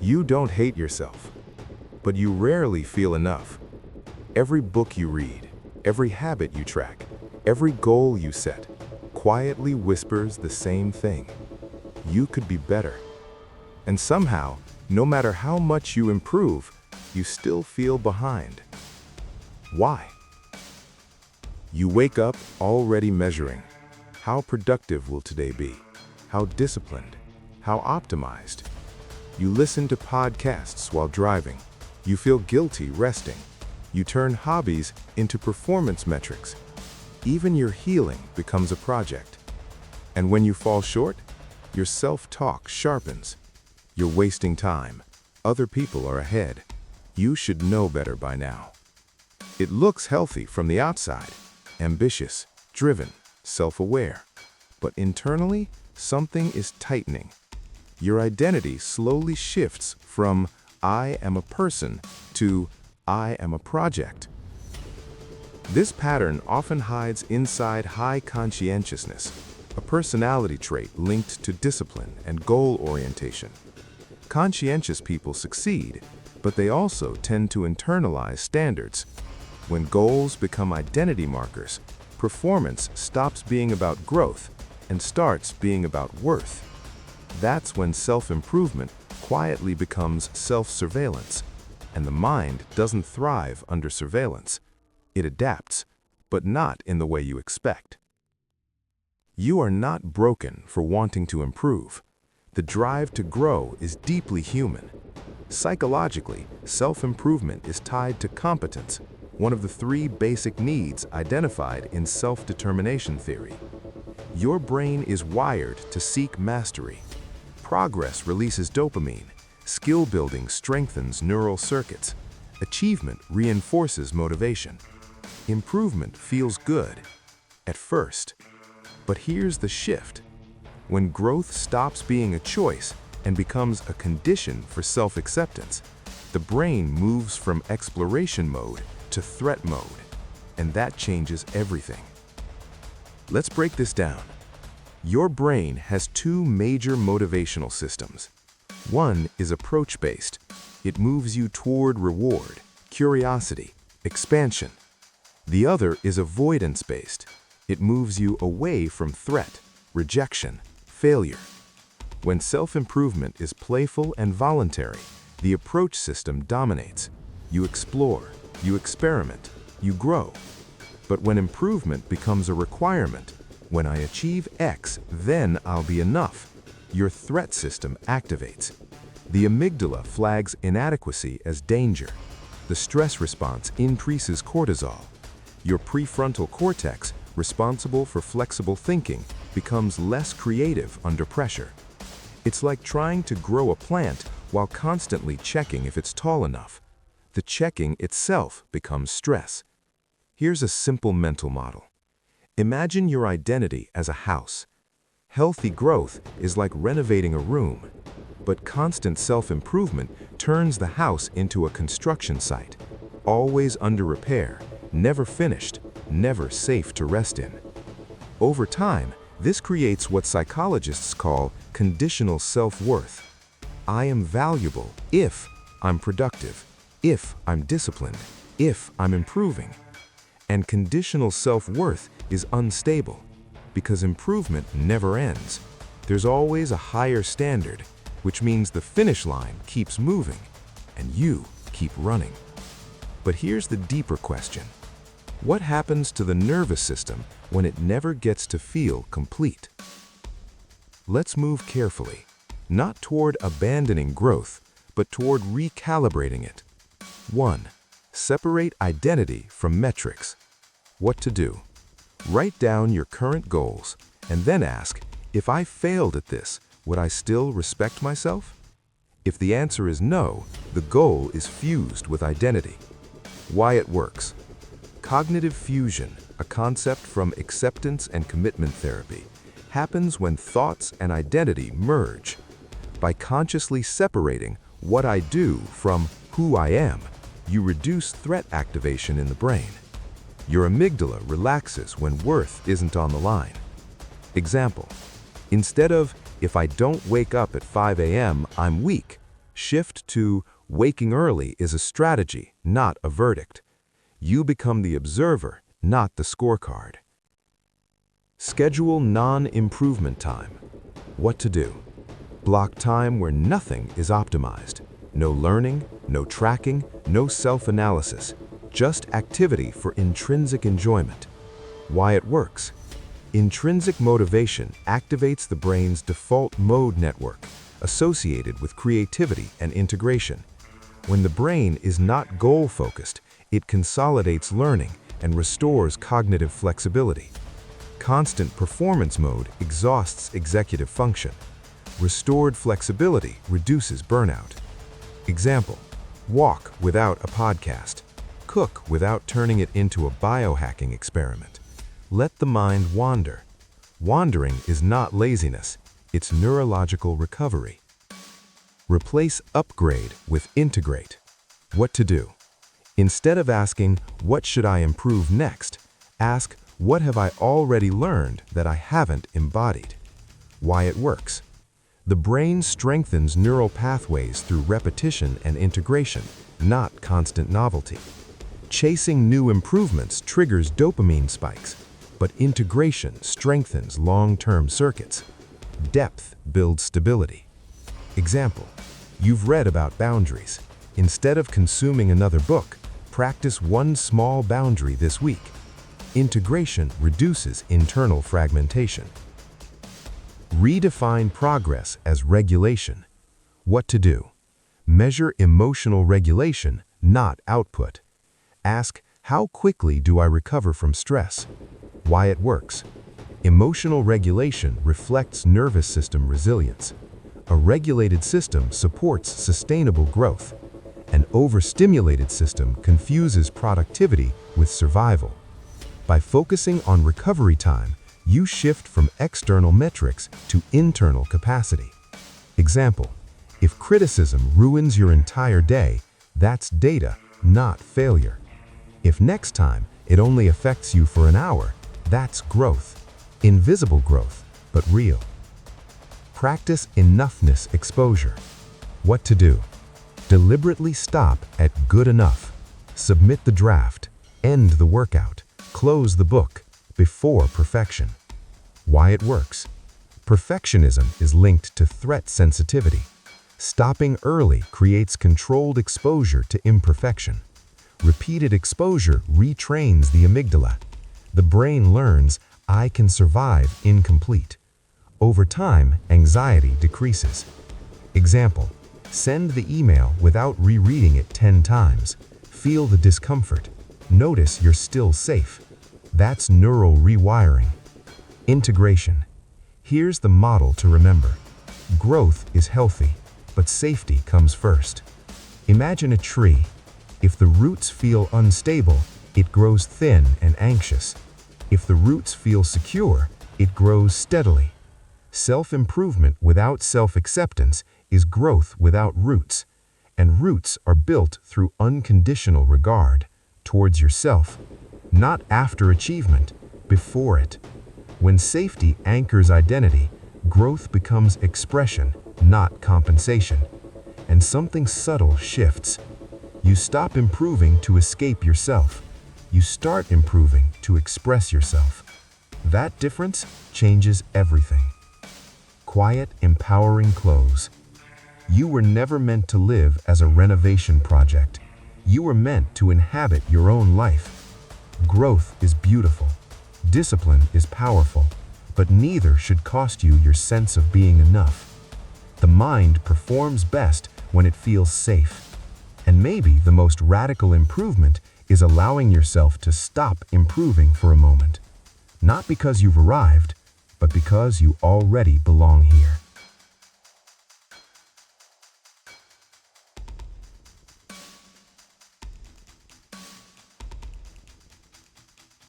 You don't hate yourself, but you rarely feel enough. Every book you read, every habit you track, every goal you set, quietly whispers the same thing. You could be better. And somehow, no matter how much you improve, you still feel behind. Why? You wake up already measuring. How productive will today be? How disciplined? How optimized? You listen to podcasts while driving. You feel guilty resting. You turn hobbies into performance metrics. Even your healing becomes a project. And when you fall short, your self-talk sharpens. You're wasting time. Other people are ahead. You should know better by now. It looks healthy from the outside, ambitious, driven, self-aware. But internally, something is tightening. Your identity slowly shifts from "I am a person" to "I am a project." This pattern often hides inside high conscientiousness, a personality trait linked to discipline and goal orientation. Conscientious people succeed, but they also tend to internalize standards. When goals become identity markers, performance stops being about growth and starts being about worth. That's when self-improvement quietly becomes self-surveillance, and the mind doesn't thrive under surveillance. It adapts, but not in the way you expect. You are not broken for wanting to improve. The drive to grow is deeply human. Psychologically, self-improvement is tied to competence, one of the 3 basic needs identified in self-determination theory. Your brain is wired to seek mastery. Progress releases dopamine. Skill building strengthens neural circuits. Achievement reinforces motivation. Improvement feels good at first. But here's the shift. When growth stops being a choice and becomes a condition for self-acceptance, the brain moves from exploration mode to threat mode, and that changes everything. Let's break this down. Your brain has 2 major motivational systems. One is approach-based. It moves you toward reward, curiosity, expansion. The other is avoidance-based. It moves you away from threat, rejection, failure. When self-improvement is playful and voluntary, the approach system dominates. You explore, you experiment, you grow. But when improvement becomes a requirement, when I achieve X, then I'll be enough, your threat system activates. The amygdala flags inadequacy as danger. The stress response increases cortisol. Your prefrontal cortex, responsible for flexible thinking, becomes less creative under pressure. It's like trying to grow a plant while constantly checking if it's tall enough. The checking itself becomes stress. Here's a simple mental model. Imagine your identity as a house. Healthy growth is like renovating a room, but constant self-improvement turns the house into a construction site, always under repair, never finished, never safe to rest in. Over time, this creates what psychologists call conditional self-worth. I am valuable if I'm productive, if I'm disciplined, if I'm improving. And conditional self-worth is unstable because improvement never ends. There's always a higher standard, which means the finish line keeps moving and you keep running. But here's the deeper question. What happens to the nervous system when it never gets to feel complete? Let's move carefully, not toward abandoning growth, but toward recalibrating it. 1. Separate identity from metrics. What to do? Write down your current goals and then ask, if I failed at this, would I still respect myself? If the answer is no, the goal is fused with identity. Why it works. Cognitive fusion, a concept from acceptance and commitment therapy, happens when thoughts and identity merge. By consciously separating what I do from who I am, you reduce threat activation in the brain. Your amygdala relaxes when worth isn't on the line. Example, instead of, if I don't wake up at 5 a.m., I'm weak, Shift to waking early is a strategy, not a verdict. You become the observer, not the scorecard. Schedule non-improvement time. What to do? Block time where nothing is optimized. No learning, no tracking, no self-analysis. Just activity for intrinsic enjoyment. Why it works? Intrinsic motivation activates the brain's default mode network, associated with creativity and integration. When the brain is not goal-focused, it consolidates learning and restores cognitive flexibility. Constant performance mode exhausts executive function. Restored flexibility reduces burnout. Example: walk without a podcast. Cook without turning it into a biohacking experiment. Let the mind wander. Wandering is not laziness, it's neurological recovery. Replace upgrade with integrate. What to do? Instead of asking, "What should I improve next?" ask, "What have I already learned that I haven't embodied?" Why it works? The brain strengthens neural pathways through repetition and integration, not constant novelty. Chasing new improvements triggers dopamine spikes, but integration strengthens long-term circuits. Depth builds stability. Example: you've read about boundaries. Instead of consuming another book, practice one small boundary this week. Integration reduces internal fragmentation. Redefine progress as regulation. What to do? Measure emotional regulation, not output. Ask, how quickly do I recover from stress? Why it works? Emotional regulation reflects nervous system resilience. A regulated system supports sustainable growth. An overstimulated system confuses productivity with survival. By focusing on recovery time, you shift from external metrics to internal capacity. Example: if criticism ruins your entire day, that's data, not failure. If next time it only affects you for an hour, that's growth. Invisible growth, but real. Practice enoughness exposure. What to do? Deliberately stop at good enough. Submit the draft, end the workout, close the book before perfection. Why it works? Perfectionism is linked to threat sensitivity. Stopping early creates controlled exposure to imperfection. Repeated exposure retrains the amygdala. The brain learns, "I can survive incomplete." Over time, anxiety decreases. Example: send the email without rereading it 10 times. Feel the discomfort. Notice you're still safe. That's neural rewiring. Integration. Here's the model to remember. Growth is healthy, but safety comes first. Imagine a tree. If the roots feel unstable, it grows thin and anxious. If the roots feel secure, it grows steadily. Self-improvement without self-acceptance is growth without roots, and roots are built through unconditional regard towards yourself, not after achievement, before it. When safety anchors identity, growth becomes expression, not compensation. And something subtle shifts. You stop improving to escape yourself. You start improving to express yourself. That difference changes everything. Quiet, empowering close. You were never meant to live as a renovation project. You were meant to inhabit your own life. Growth is beautiful. Discipline is powerful, but neither should cost you your sense of being enough. The mind performs best when it feels safe. And maybe the most radical improvement is allowing yourself to stop improving for a moment. Not because you've arrived, but because you already belong here.